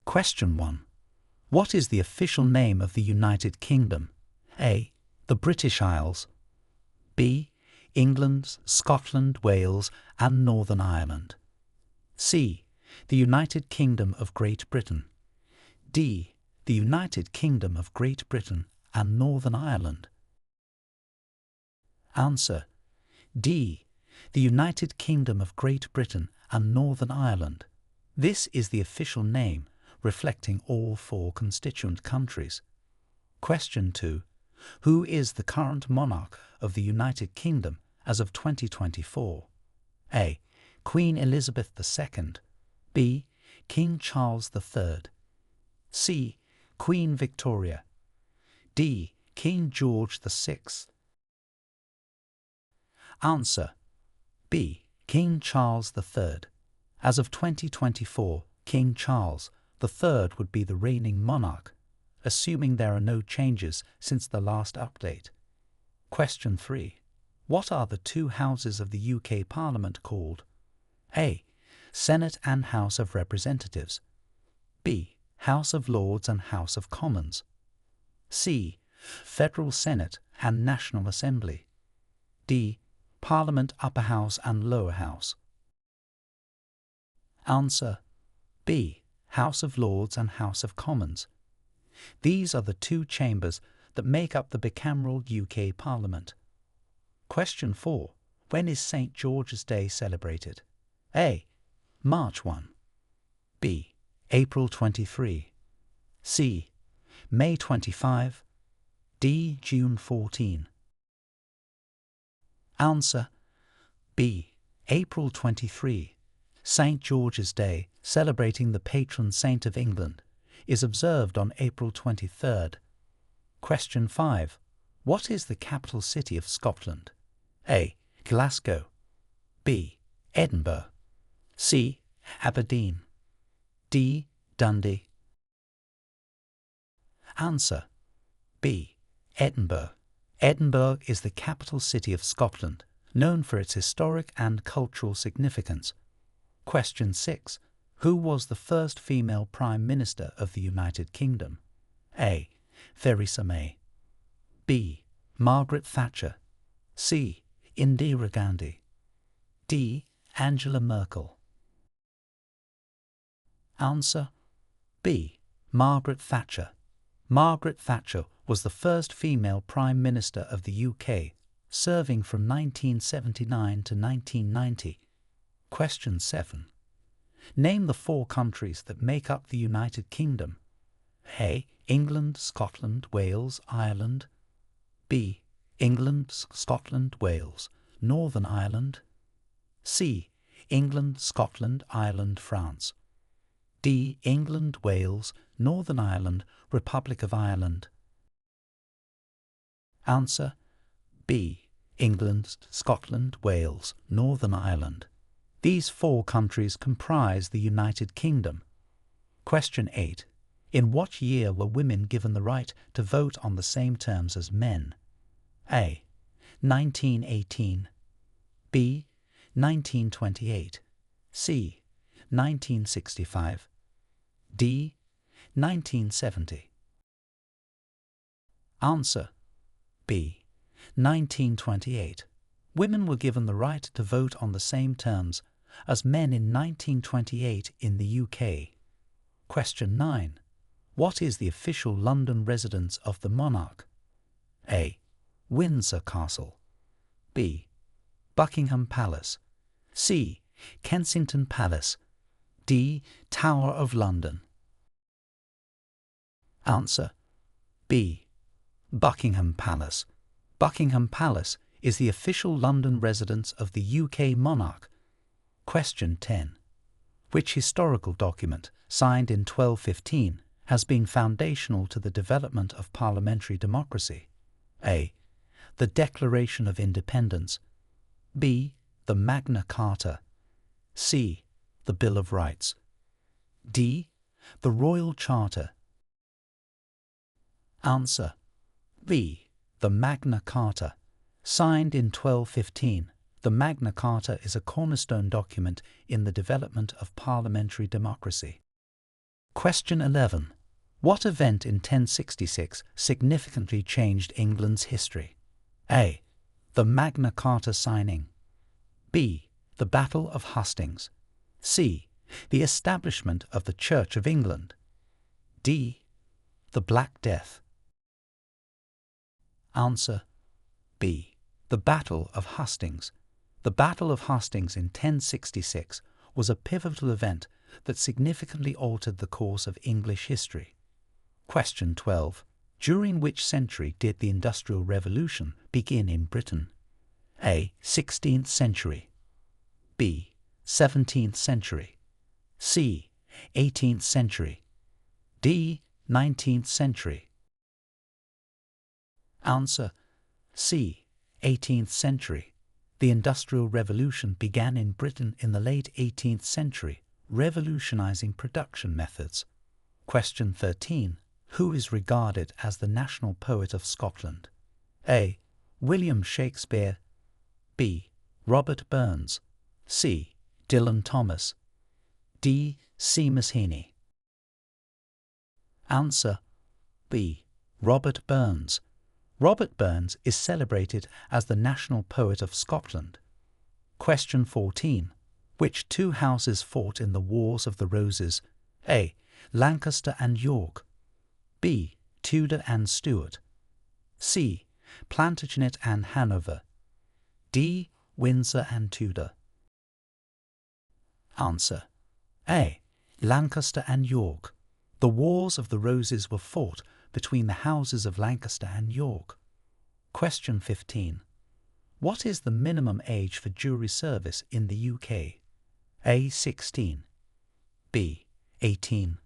Question 1. What is the official name of the United Kingdom? A. The British Isles. B. England, Scotland, Wales, and Northern Ireland. C. The United Kingdom of Great Britain. D. The United Kingdom of Great Britain and Northern Ireland. Answer: D. The United Kingdom of Great Britain and Northern Ireland. This is the official name, reflecting all 4 constituent countries. Question 2. Who is the current monarch of the United Kingdom as of 2024? A. Queen Elizabeth II. B. King Charles III. C. Queen Victoria. D. King George VI. Answer: B. King Charles III. As of 2024, King Charles III would be the reigning monarch, assuming there are no changes since the last update. Question 3. What are the 2 houses of the UK Parliament called? A. Senate and House of Representatives. B. House of Lords and House of Commons. C. Federal Senate and National Assembly. D. Parliament Upper House and Lower House. Answer: B. House of Lords and House of Commons. These are the 2 chambers that make up the bicameral UK Parliament. Question 4. When is St. George's Day celebrated? A. March 1. B. April 23. C. May 25. D. June 14. Answer: B. April 23. St. George's Day, celebrating the patron saint of England, is observed on April 23rd. Question 5. What is the capital city of Scotland? A. Glasgow. B. Edinburgh. C. Aberdeen. D. Dundee. Answer: B. Edinburgh. Edinburgh is the capital city of Scotland, known for its historic and cultural significance. Question 6. Who was the first female Prime Minister of the United Kingdom? A. Theresa May. B. Margaret Thatcher. C. Indira Gandhi. D. Angela Merkel. Answer: B. Margaret Thatcher. Margaret Thatcher was the first female Prime Minister of the UK, serving from 1979 to 1990. Question 7. Name the 4 countries that make up the United Kingdom. A. England, Scotland, Wales, Ireland. B. England, Scotland, Wales, Northern Ireland. C. England, Scotland, Ireland, France. D. England, Wales, Northern Ireland, Republic of Ireland. Answer: B. England, Scotland, Wales, Northern Ireland. These 4 countries comprise the United Kingdom. Question 8. In what year were women given the right to vote on the same terms as men? A. 1918. B. 1928. C. 1965. D. 1970. Answer: B. 1928. Women were given the right to vote on the same terms as men in 1928 in the UK. Question 9. What is the official London residence of the monarch? A. Windsor Castle. B. Buckingham Palace. C. Kensington Palace. D. Tower of London. Answer: B. Buckingham Palace. Buckingham Palace is the official London residence of the UK monarch. Question 10. Which historical document, signed in 1215, has been foundational to the development of parliamentary democracy? A. The Declaration of Independence. B. The Magna Carta. C. The Bill of Rights. D. The Royal Charter. Answer: B. The Magna Carta. Signed in 1215, the Magna Carta is a cornerstone document in the development of parliamentary democracy. Question 11. What event in 1066 significantly changed England's history? A. The Magna Carta signing. B. The Battle of Hastings. C. The establishment of the Church of England. D. The Black Death. Answer B. The Battle of Hastings. The Battle of Hastings in 1066 was a pivotal event that significantly altered the course of English history. Question 12. During which century did the Industrial Revolution begin in Britain? A. 16th century. B. 17th century. C. 18th century. D. 19th century. Answer C. 18th century. The Industrial Revolution began in Britain in the late 18th century, revolutionizing production methods. Question 13. Who is regarded as the national poet of Scotland? A. William Shakespeare. B. Robert Burns. C. Dylan Thomas. D. Seamus Heaney. Answer B. Robert Burns. Robert Burns is celebrated as the national poet of Scotland. Question 14. Which two houses fought in the Wars of the Roses? A. Lancaster and York. B. Tudor and Stuart. C. Plantagenet and Hanover. D. Windsor and Tudor. Answer A. Lancaster and York. The Wars of the Roses were fought between the houses of Lancaster and York. Question 15. What is the minimum age for jury service in the UK? A. 16. B. 18.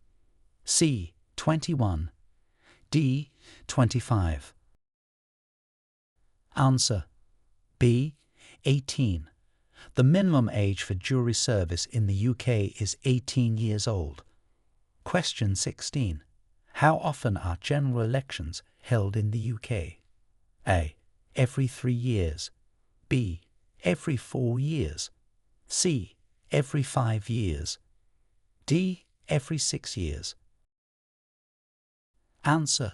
C. 21. D. 25. Answer B. 18. The minimum age for jury service in the UK is 18 years old. Question 16. How often are general elections held in the UK? A. Every 3 years. B. Every 4 years. C. Every 5 years. D. Every 6 years. Answer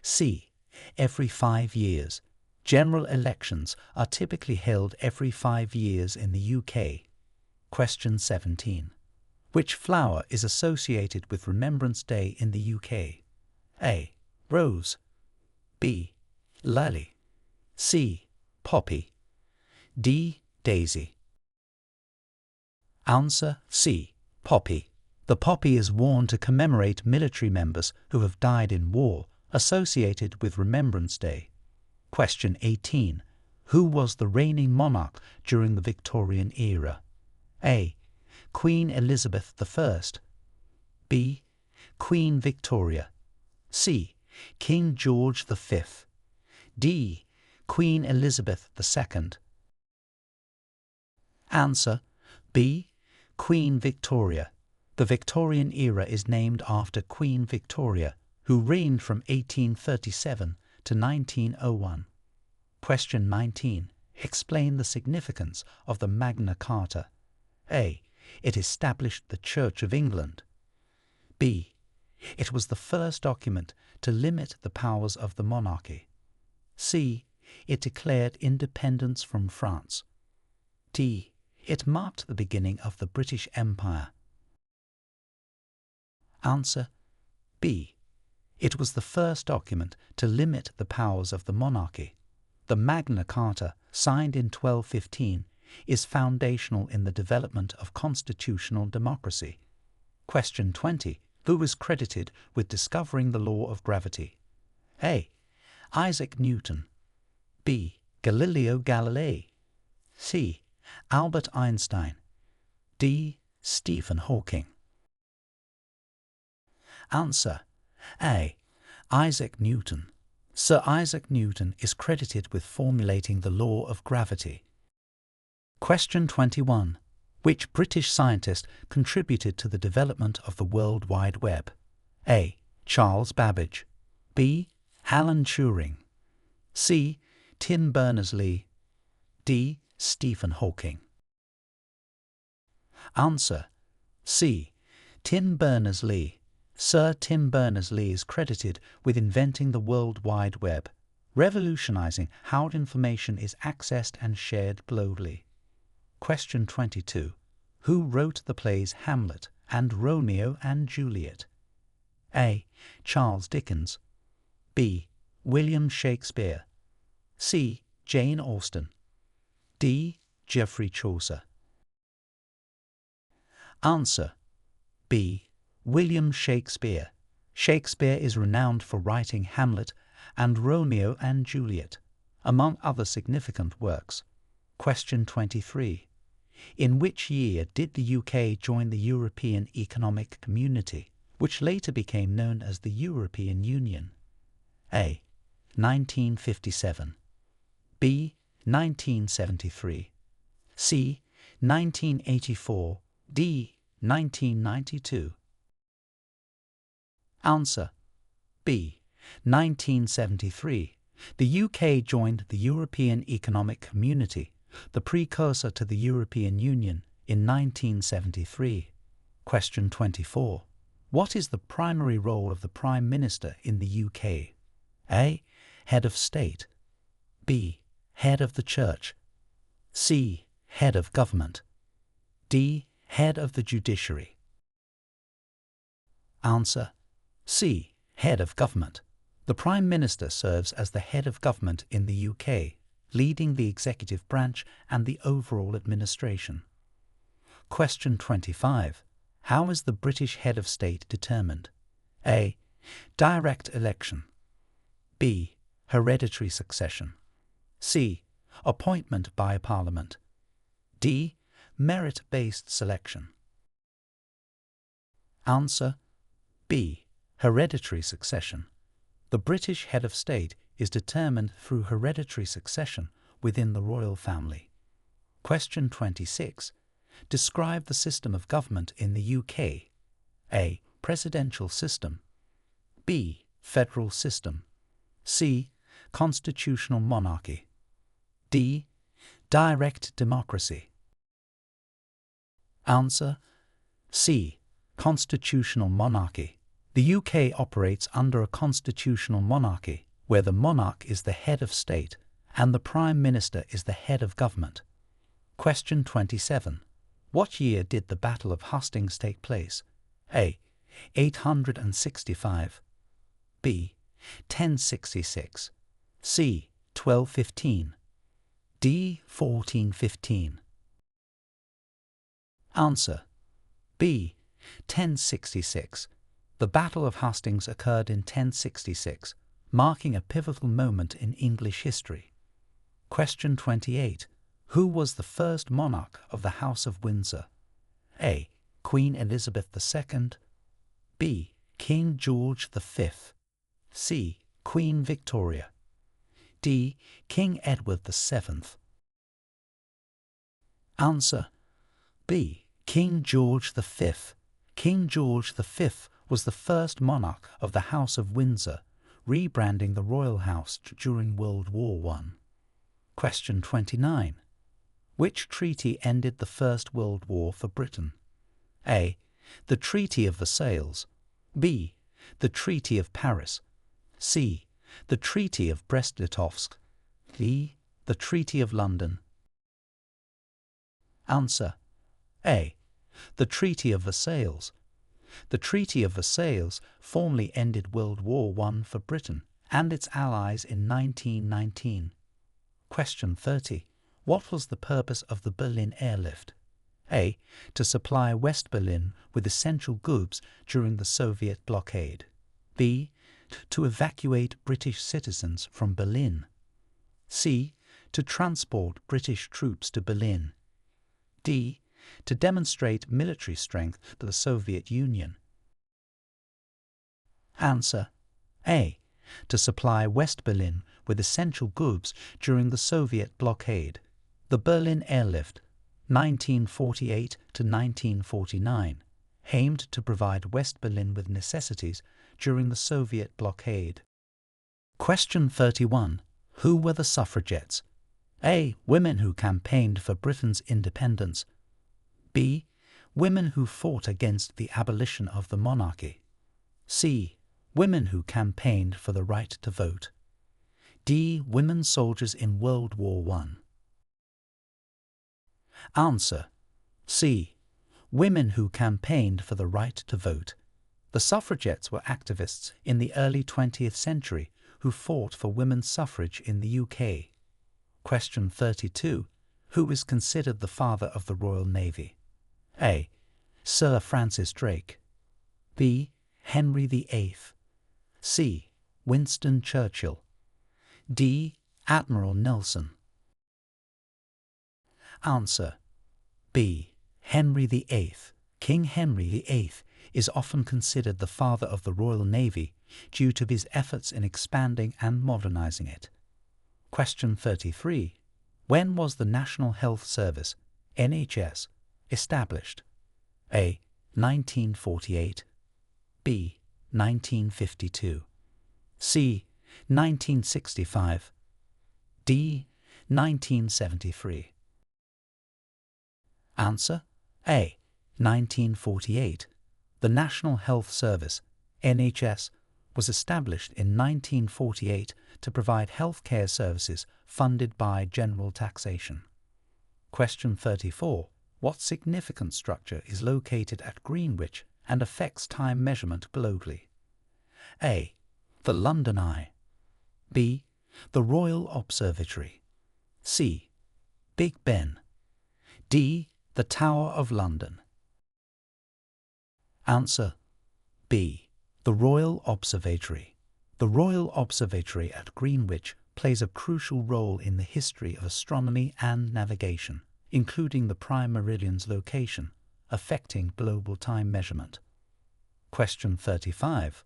C. Every 5 years. General elections are typically held every 5 years in the UK. Question 17. Which flower is associated with Remembrance Day in the UK? A. Rose. B. Lily. C. Poppy. D. Daisy. Answer C. Poppy. The poppy is worn to commemorate military members who have died in war, associated with Remembrance Day. Question 18. Who was the reigning monarch during the Victorian era? A. Queen Elizabeth I. B. Queen Victoria. C. King George V. D. Queen Elizabeth II. Answer B. Queen Victoria. The Victorian era is named after Queen Victoria, who reigned from 1837 to 1901. Question 19. Explain the significance of the Magna Carta. A. It established the Church of England. B. It was the first document to limit the powers of the monarchy. C. It declared independence from France. D. It marked the beginning of the British Empire. Answer B. It was the first document to limit the powers of the monarchy. The Magna Carta, signed in 1215, is foundational in the development of constitutional democracy. Question 20. Who is credited with discovering the law of gravity? A. Isaac Newton. B. Galileo Galilei. C. Albert Einstein. D. Stephen Hawking. Answer A. Isaac Newton. Sir Isaac Newton is credited with formulating the law of gravity. Question 21. Which British scientist contributed to the development of the World Wide Web? A. Charles Babbage. B. Alan Turing. C. Tim Berners-Lee. D. Stephen Hawking. Answer C. Tim Berners-Lee. Sir Tim Berners-Lee is credited with inventing the World Wide Web, revolutionizing how information is accessed and shared globally. Question 22. Who wrote the plays Hamlet and Romeo and Juliet? A. Charles Dickens. B. William Shakespeare. C. Jane Austen. D. Geoffrey Chaucer. Answer: B. William Shakespeare. Shakespeare is renowned for writing Hamlet and Romeo and Juliet, among other significant works. Question 23. In which year did the UK join the European Economic Community, which later became known as the European Union? A. 1957. B. 1973. C. 1984. D. 1992. Answer: B. 1973. The UK joined the European Economic Community, the precursor to the European Union, in 1973. Question 24. What is the primary role of the Prime Minister in the UK? A. Head of State. B. Head of the Church. C. Head of Government. D. Head of the Judiciary. Answer: C. Head of Government. The Prime Minister serves as the head of government in the UK, leading the executive branch and the overall administration. Question 25. How is the British head of state determined? A. Direct election. B. Hereditary succession. C. Appointment by Parliament. D. Merit-based selection. Answer: B. Hereditary succession. The British head of state is determined through hereditary succession within the royal family. Question 26. Describe the system of government in the UK. A. Presidential system. B. Federal system. C. Constitutional monarchy. D. Direct democracy. Answer: C. Constitutional monarchy. The UK operates under a constitutional monarchy, where the monarch is the head of state and the Prime Minister is the head of government. Question 27. What year did the Battle of Hastings take place? A. 865. B. 1066. C. 1215. D. 1415. Answer: B. 1066. The Battle of Hastings occurred in 1066, marking a pivotal moment in English history. Question 28. Who was the first monarch of the House of Windsor? A. Queen Elizabeth II. B. King George V. C. Queen Victoria. D. King Edward VII. Answer: B. King George V. King George V was the first monarch of the House of Windsor, rebranding the royal house during World War I. Question 29. Which treaty ended the First World War for Britain? A. The Treaty of Versailles. B. The Treaty of Paris. C. The Treaty of Brest-Litovsk. D. The Treaty of London. Answer: A. The Treaty of Versailles. The Treaty of Versailles formally ended World War I for Britain and its allies in 1919. Question 30. What was the purpose of the Berlin airlift? A. To supply West Berlin with essential goods during the Soviet blockade. B. To evacuate British citizens from Berlin. C. To transport British troops to Berlin. D. To demonstrate military strength to the Soviet Union. Answer: A. To supply West Berlin with essential goods during the Soviet blockade. The Berlin airlift, 1948 to 1949, aimed to provide West Berlin with necessities during the Soviet blockade. Question 31. Who were the suffragettes? A. Women who campaigned for Britain's independence. B. Women who fought against the abolition of the monarchy. C. Women who campaigned for the right to vote. D. Women soldiers in World War I. Answer: C. Women who campaigned for the right to vote. The suffragettes were activists in the early 20th century who fought for women's suffrage in the UK. Question 32. Who is considered the father of the Royal Navy? A. Sir Francis Drake. B. Henry VIII. C. Winston Churchill. D. Admiral Nelson. Answer: B. Henry VIII. King Henry VIII is often considered the father of the Royal Navy due to his efforts in expanding and modernizing it. Question 33. When was the National Health Service, NHS, established? A. 1948. B. 1952. C. 1965. D. 1973. Answer: A. 1948. The National Health Service, NHS, was established in 1948 to provide healthcare services funded by general taxation. Question 34. What significant structure is located at Greenwich and affects time measurement globally? A. The London Eye. B. The Royal Observatory. C. Big Ben. D. The Tower of London. Answer: B. The Royal Observatory. The Royal Observatory at Greenwich plays a crucial role in the history of astronomy and navigation, including the prime meridian's location, affecting global time measurement. Question 35.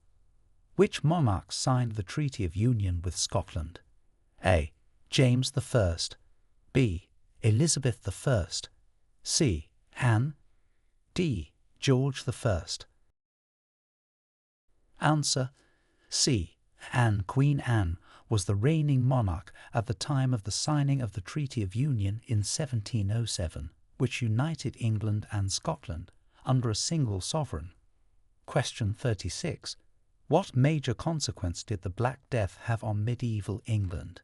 Which monarch signed the Treaty of Union with Scotland? A. James I. B. Elizabeth I. C. Anne. D. George I. Answer: C. Anne. Queen Anne was the reigning monarch at the time of the signing of the Treaty of Union in 1707, which united England and Scotland under a single sovereign. Question 36. What major consequence did the Black Death have on medieval England?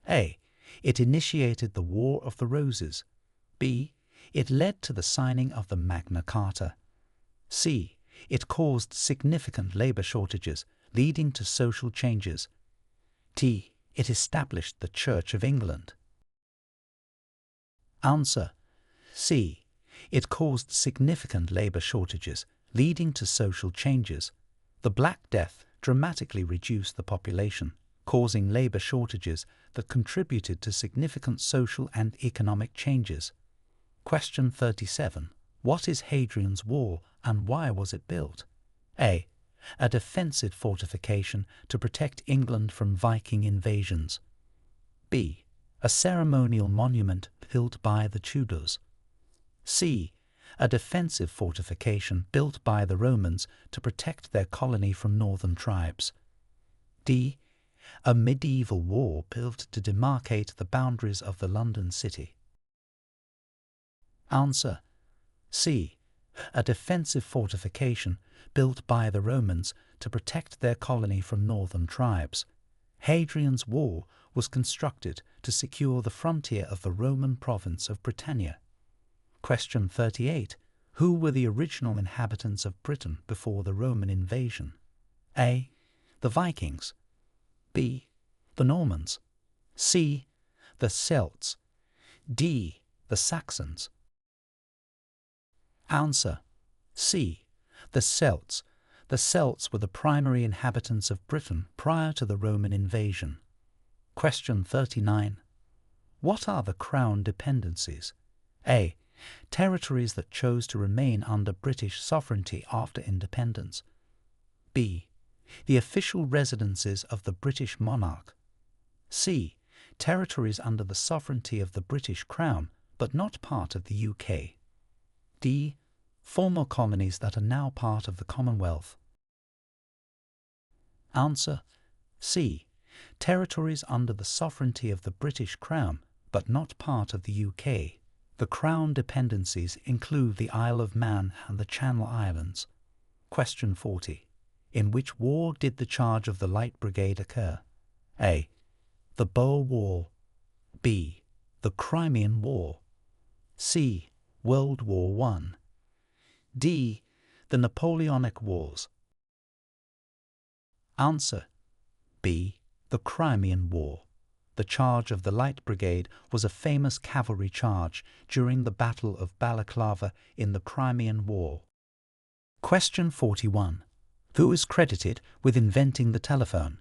A. It initiated the War of the Roses. B. It led to the signing of the Magna Carta. C. It caused significant labour shortages, leading to social changes. D. It established the Church of England. Answer: C. It caused significant labour shortages, leading to social changes. The Black Death dramatically reduced the population, causing labour shortages that contributed to significant social and economic changes. Question 37. What is Hadrian's Wall and why was it built? A. A defensive fortification to protect England from Viking invasions. B. A ceremonial monument built by the Tudors. C. A defensive fortification built by the Romans to protect their colony from northern tribes. D. A medieval wall built to demarcate the boundaries of the London city. Answer: C. A defensive fortification built by the Romans to protect their colony from northern tribes. Hadrian's Wall was constructed to secure the frontier of the Roman province of Britannia. Question 38. Who were the original inhabitants of Britain before the Roman invasion? A. The Vikings. B. The Normans. C. The Celts. D. The Saxons. Answer: C. The Celts. The Celts were the primary inhabitants of Britain prior to the Roman invasion. Question 39. What are the Crown dependencies? A. Territories that chose to remain under British sovereignty after independence. B. The official residences of the British monarch. C. Territories under the sovereignty of the British Crown, but not part of the UK. D. Former colonies that are now part of the Commonwealth. Answer: C. Territories under the sovereignty of the British Crown, but not part of the UK. The Crown dependencies include the Isle of Man and the Channel Islands. Question 40. In which war did the charge of the Light Brigade occur? A. The Boer War. B. The Crimean War. C. World War I. D. The Napoleonic Wars. Answer: B. The Crimean War. The charge of the Light Brigade was a famous cavalry charge during the Battle of Balaclava in the Crimean War. Question 41. Who is credited with inventing the telephone?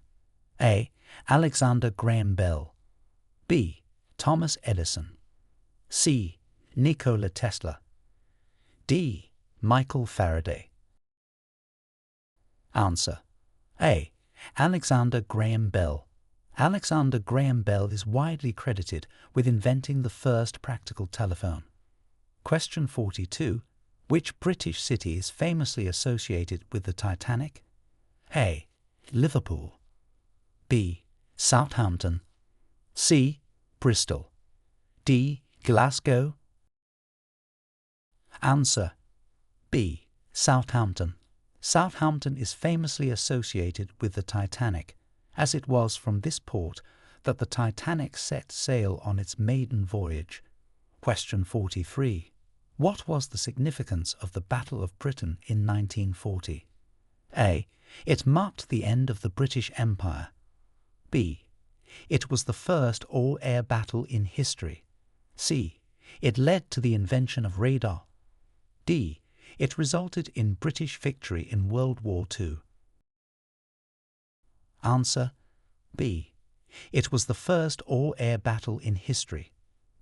A. Alexander Graham Bell. B. Thomas Edison. C. Nikola Tesla. D. Michael Faraday. Answer: A. Alexander Graham Bell. Alexander Graham Bell is widely credited with inventing the first practical telephone. Question 42. Which British city is famously associated with the Titanic? A. Liverpool. B. Southampton. C. Bristol. D. Glasgow. Answer: B. Southampton. Southampton is famously associated with the Titanic, as it was from this port that the Titanic set sail on its maiden voyage. Question 43. What was the significance of the Battle of Britain in 1940? A. It marked the end of the British Empire. B. It was the first all-air battle in history. C. It led to the invention of radar. D. It resulted in British victory in World War II. Answer: B. It was the first all-air battle in history.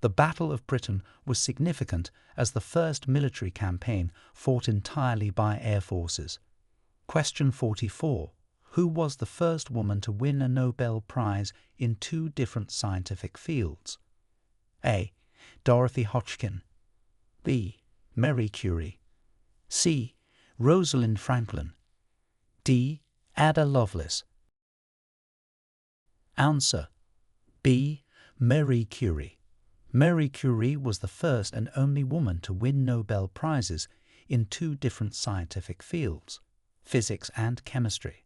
The Battle of Britain was significant as the first military campaign fought entirely by air forces. Question 44. Who was the first woman to win a Nobel Prize in 2 different scientific fields? A. Dorothy Hodgkin. B. Marie Curie. C. Rosalind Franklin. D. Ada Lovelace. Answer: B. Marie Curie. Marie Curie was the first and only woman to win Nobel Prizes in 2 different scientific fields, physics and chemistry.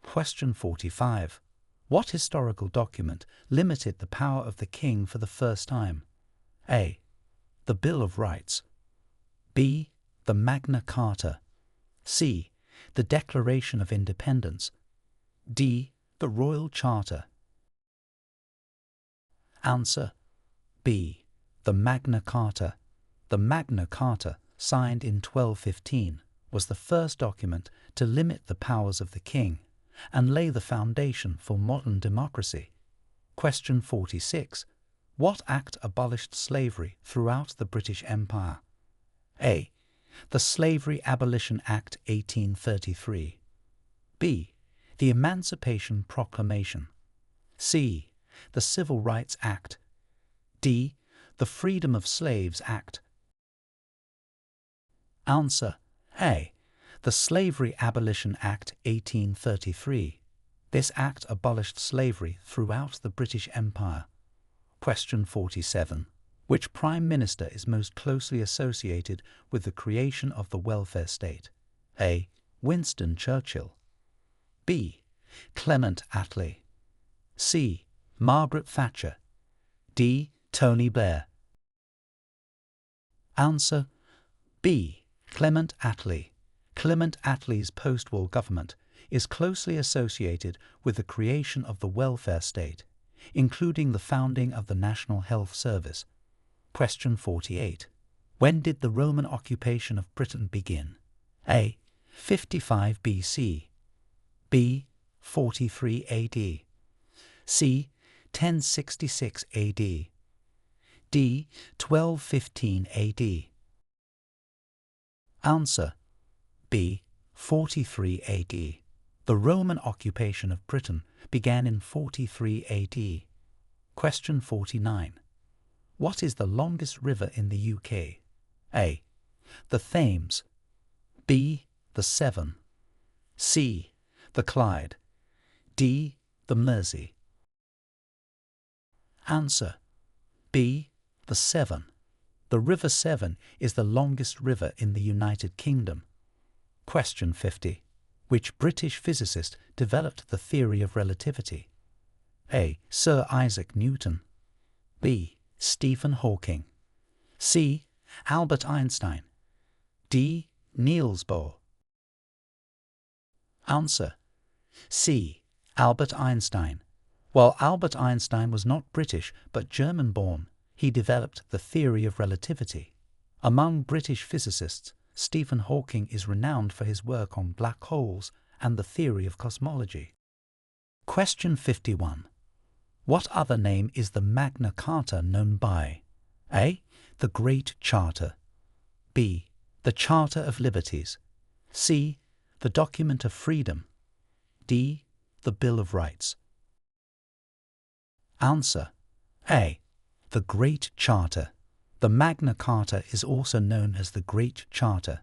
Question 45. What historical document limited the power of the king for the first time? A. The Bill of Rights. B. The Magna Carta. C. The Declaration of Independence. D. The Royal Charter. Answer: B. The Magna Carta. The Magna Carta, signed in 1215, was the first document to limit the powers of the king and lay the foundation for modern democracy. Question 46. What act abolished slavery throughout the British Empire? A. The Slavery Abolition Act 1833. B. The Emancipation Proclamation. C. The Civil Rights Act. D. The Freedom of Slaves Act. Answer: A. The Slavery Abolition Act 1833. This act abolished slavery throughout the British Empire. Question 47. Which Prime Minister is most closely associated with the creation of the welfare state? A. Winston Churchill. B. Clement Attlee. C. Margaret Thatcher. D. Tony Blair. Answer: B. Clement Attlee. Clement Attlee's post-war government is closely associated with the creation of the welfare state, including the founding of the National Health Service. Question 48. When did the Roman occupation of Britain begin? A. 55 BC. B. 43 AD. C. 1066 AD. D. 1215 AD. Answer: B. 43 AD. The Roman occupation of Britain began in 43 AD. Question 49. What is the longest river in the UK? A. The Thames. B. The Severn. C. The Clyde. D. The Mersey. Answer: B. The Severn. The River Severn is the longest river in the United Kingdom. Question 50. Which British physicist developed the theory of relativity? A. Sir Isaac Newton. B. Stephen Hawking. C. Albert Einstein. D. Niels Bohr. Answer: C. Albert Einstein. While Albert Einstein was not British but German-born, he developed the theory of relativity. Among British physicists, Stephen Hawking is renowned for his work on black holes and the theory of cosmology. Question 51. What other name is the Magna Carta known by? A. The Great Charter. B. The Charter of Liberties. C. The Document of Freedom. D. The Bill of Rights. Answer: A. The Great Charter. The Magna Carta is also known as the Great Charter.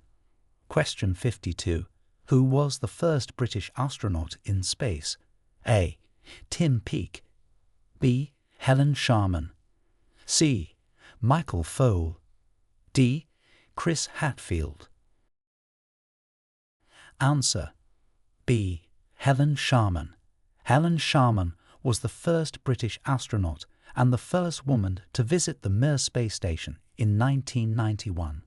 Question 52. Who was the first British astronaut in space? A. Tim Peake. B. Helen Sharman. C. Michael Foale. D. Chris Hadfield. Answer: B. Helen Sharman. Helen Sharman was the first British astronaut and the first woman to visit the Mir space station in 1991.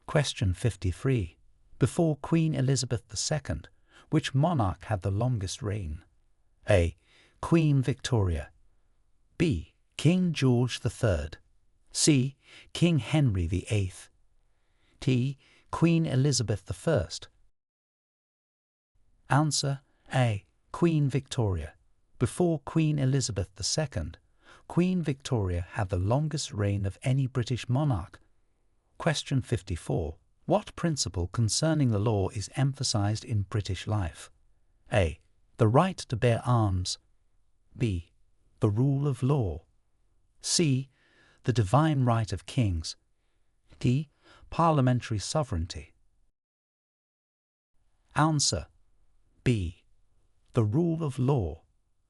Question 53. Before Queen Elizabeth II, which monarch had the longest reign? A. Queen Victoria. B. King George III. C. King Henry VIII. D. Queen Elizabeth I. Answer: A. Queen Victoria. Before Queen Elizabeth II, Queen Victoria had the longest reign of any British monarch. Question 54. What principle concerning the law is emphasized in British life? A. The right to bear arms. B. The rule of law. C. The divine right of kings. D. Parliamentary sovereignty. Answer: B. The rule of law.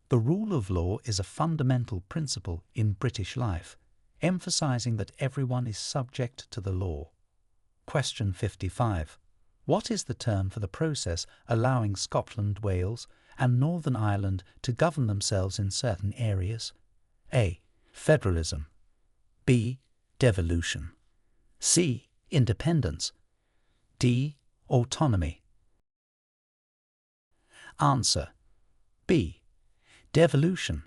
The rule of law is a fundamental principle in British life, emphasizing that everyone is subject to the law. Question 55. What is the term for the process allowing Scotland, Wales, and Northern Ireland to govern themselves in certain areas? A. Federalism. B. Devolution. C. Independence. D. Autonomy. Answer: B. Devolution.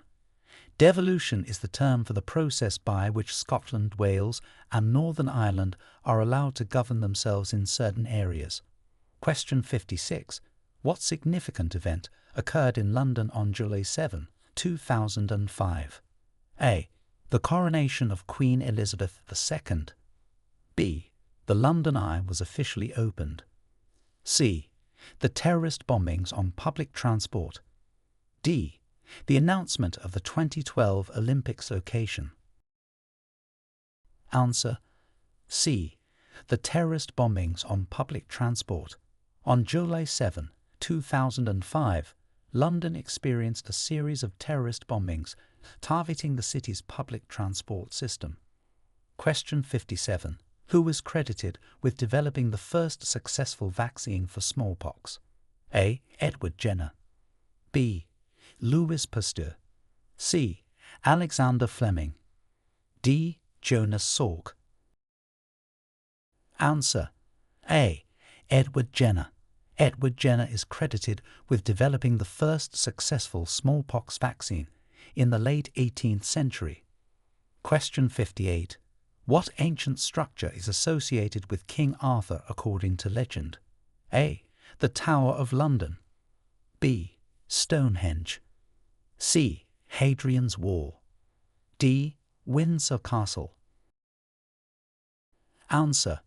Devolution is the term for the process by which Scotland, Wales, and Northern Ireland are allowed to govern themselves in certain areas. Question 56. What significant event occurred in London on July 7, 2005? A. The coronation of Queen Elizabeth II. B. The London Eye was officially opened. C. The terrorist bombings on public transport. D. The announcement of the 2012 Olympics location. Answer: C. The terrorist bombings on public transport. On July 7, 2005, London experienced a series of terrorist bombings targeting the city's public transport system. Question 57. Who was credited with developing the first successful vaccine for smallpox? A. Edward Jenner. B. Louis Pasteur. C. Alexander Fleming. D. Jonas Salk. Answer: A. Edward Jenner. Edward Jenner is credited with developing the first successful smallpox vaccine in the late 18th century. Question 58. What ancient structure is associated with King Arthur according to legend? A. The Tower of London. B. Stonehenge. C. Hadrian's Wall. D. Windsor Castle. Answer: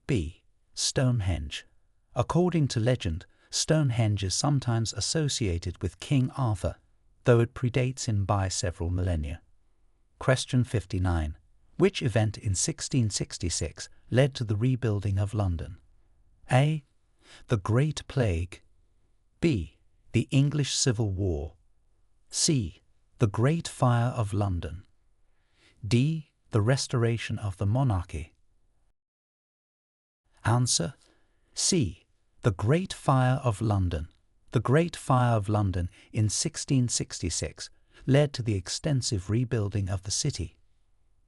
B. Stonehenge. According to legend, Stonehenge is sometimes associated with King Arthur, though it predates him by several millennia. Question 59. Which event in 1666 led to the rebuilding of London? A. The Great Plague. B. The English Civil War. C. The Great Fire of London. D. The restoration of the monarchy. Answer: C. The Great Fire of London. The Great Fire of London in 1666 led to the extensive rebuilding of the city.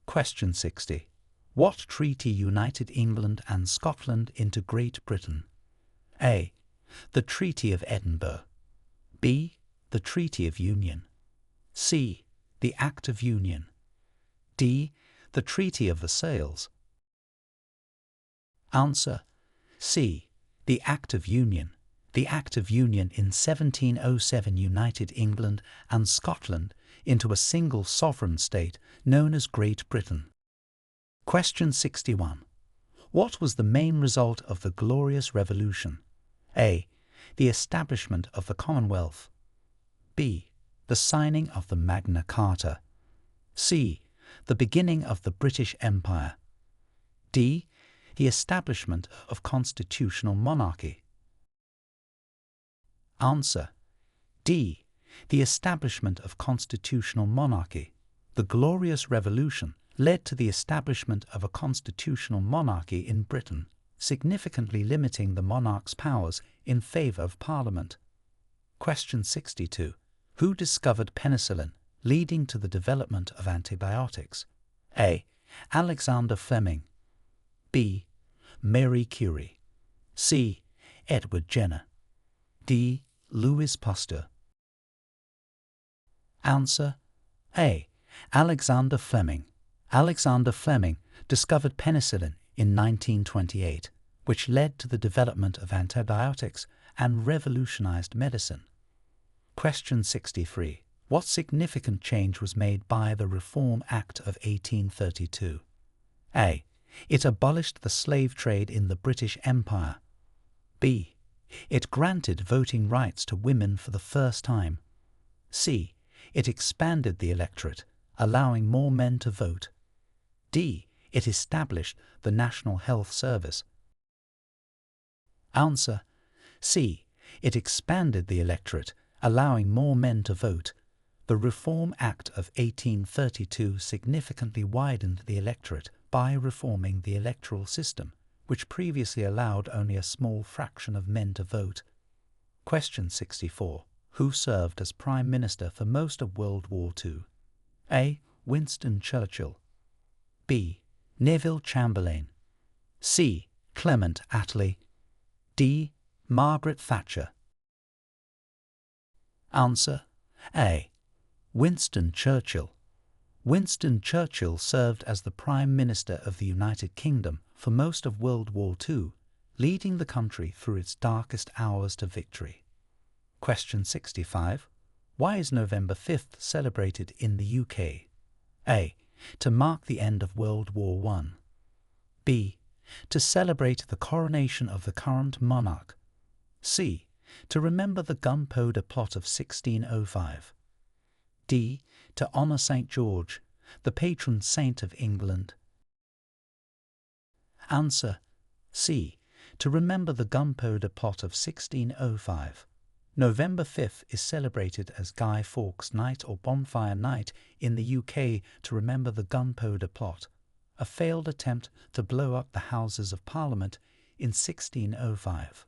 Question 60. What treaty united England and Scotland into Great Britain? A. The Treaty of Edinburgh. B. The Treaty of Union. C. The Act of Union. D. The Treaty of Versailles. Answer: C. The Act of Union. The Act of Union in 1707 united England and Scotland into a single sovereign state known as Great Britain. Question 61. What was the main result of the Glorious Revolution? A. The establishment of the Commonwealth. B. The signing of the Magna Carta. C. The beginning of the British Empire. D. The establishment of constitutional monarchy. Answer: D. The establishment of constitutional monarchy. The Glorious Revolution led to the establishment of a constitutional monarchy in Britain, significantly limiting the monarch's powers in favour of Parliament. Question 62. Who discovered penicillin, leading to the development of antibiotics? A. Alexander Fleming. B. Marie Curie. C. Edward Jenner. D. Louis Pasteur. Answer: A. Alexander Fleming. Alexander Fleming discovered penicillin in 1928, which led to the development of antibiotics and revolutionized medicine. Question 63. What significant change was made by the Reform Act of 1832? A. It abolished the slave trade in the British Empire. B. It granted voting rights to women for the first time. C. It expanded the electorate, allowing more men to vote. D. It established the National Health Service. Answer: C. It expanded the electorate, allowing more men to vote. The Reform Act of 1832 significantly widened the electorate by reforming the electoral system, which previously allowed only a small fraction of men to vote. Question 64. Who served as Prime Minister for most of World War II? A. Winston Churchill. B. Neville Chamberlain. C. Clement Attlee. D. Margaret Thatcher. Answer: A. Winston Churchill. Winston Churchill served as the Prime Minister of the United Kingdom for most of World War II, leading the country through its darkest hours to victory. Question 65. Why is November 5th celebrated in the UK? A. To mark the end of World War I. B. To celebrate the coronation of the current monarch. C. To remember the Gunpowder Plot of 1605. D. To honour St. George, the patron saint of England. Answer: C. To remember the Gunpowder Plot of 1605. November 5th is celebrated as Guy Fawkes Night or Bonfire Night in the UK to remember the Gunpowder Plot, a failed attempt to blow up the Houses of Parliament in 1605.